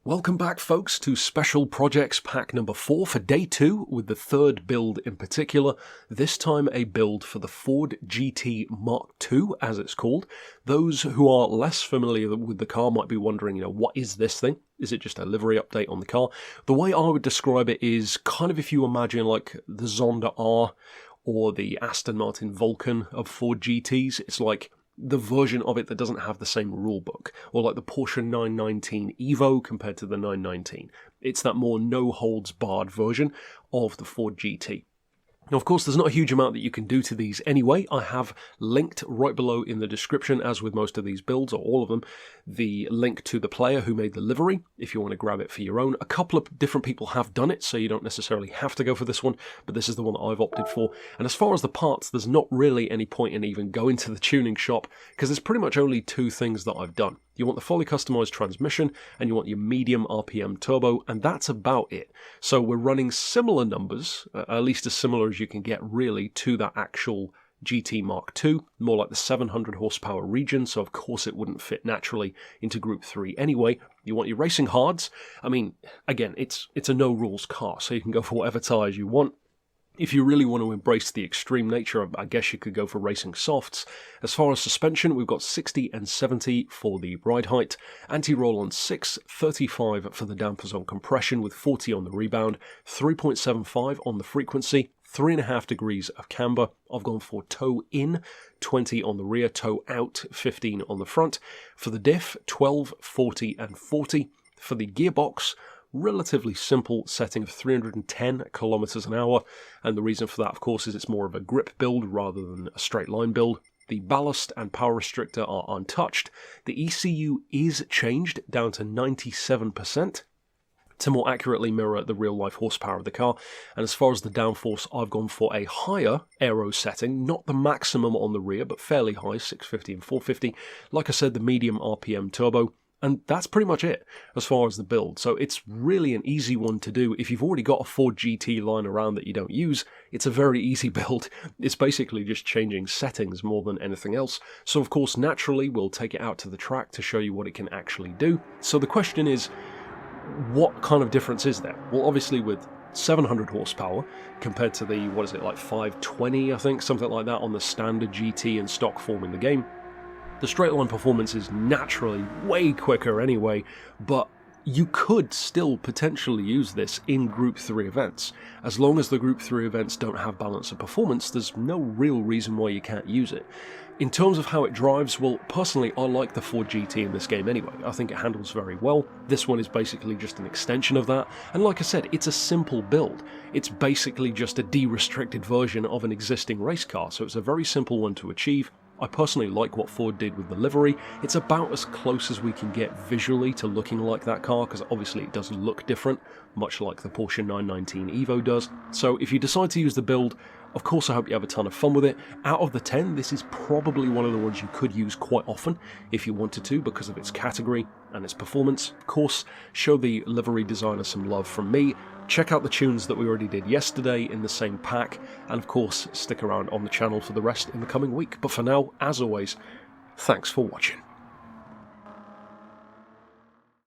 Welcome back, folks, to Special Projects Pack number 4 for day 2 with the third build in particular, this time a build for the Ford GT Mk.II, as it's called. Those who are less familiar with the car might be wondering, what is this thing? Is it just a livery update on the car? The way I would describe it is kind of if you imagine like the Zonda R or the Aston Martin Vulcan of Ford GTs, it's like the version of it that doesn't have the same rulebook, or like the Porsche 919 Evo compared to the 919. It's that more no-holds-barred version of the Ford GT. Now, of course, there's not a huge amount that you can do to these anyway. I have linked right below in the description, as with most of these builds, or all of them, the link to the player who made the livery, if you want to grab it for your own. A couple of different people have done it, so you don't necessarily have to go for this one, but this is the one that I've opted for. And as far as the parts, there's not really any point in even going to the tuning shop, because there's pretty much only two things that I've done. You want the fully customized transmission, and you want your medium RPM turbo, and that's about it. So we're running similar numbers, at least as similar as you can get really, to that actual GT Mk.II, more like the 700 horsepower region, so of course it wouldn't fit naturally into Group 3 anyway. You want your racing hards. I mean, again, it's a no-rules car, so you can go for whatever tyres you want. If you really want to embrace the extreme nature, I guess you could go for racing softs. As far as suspension, we've got 60 and 70 for the ride height, anti-roll on 6, 35 for the dampers on compression with 40 on the rebound, 3.75 on the frequency, 3.5 degrees of camber. I've gone for toe in, 20 on the rear, toe out, 15 on the front. For the diff, 12, 40 and 40. For the gearbox, relatively simple setting of 310 kilometers an hour, and the reason for that, of course, is it's more of a grip build rather than a straight line build. The ballast and power restrictor are untouched. The ECU is changed down to 97% to more accurately mirror the real-life horsepower of the car. And as far as the downforce, I've gone for a higher aero setting, not the maximum on the rear, but fairly high, 650 and 450. Like I said, the medium RPM turbo. And that's pretty much it as far as the build. So it's really an easy one to do. If you've already got a Ford GT lying around that you don't use, it's a very easy build. It's basically just changing settings more than anything else. So of course, naturally, we'll take it out to the track to show you what it can actually do. So the question is, what kind of difference is there? Well, obviously with 700 horsepower compared to the, 520, I think, something like that on the standard GT and stock form in the game. The straight line performance is naturally way quicker anyway, but you could still potentially use this in Group 3 events. As long as the Group 3 events don't have balance of performance, there's no real reason why you can't use it. In terms of how it drives, well, personally, I like the Ford GT in this game anyway. I think it handles very well. This one is basically just an extension of that. And like I said, it's a simple build. It's basically just a de-restricted version of an existing race car, so it's a very simple one to achieve. I personally like what Ford did with the livery. It's about as close as we can get visually to looking like that car, because obviously it does look different, much like the Porsche 919 Evo does. So if you decide to use the build, of course I hope you have a ton of fun with it. Out of the 10, this is probably one of the ones you could use quite often if you wanted to, because of its category and its performance. Of course, show the livery designer some love from me. Check out the tunes that we already did yesterday in the same pack, and of course, stick around on the channel for the rest in the coming week. But for now, as always, thanks for watching.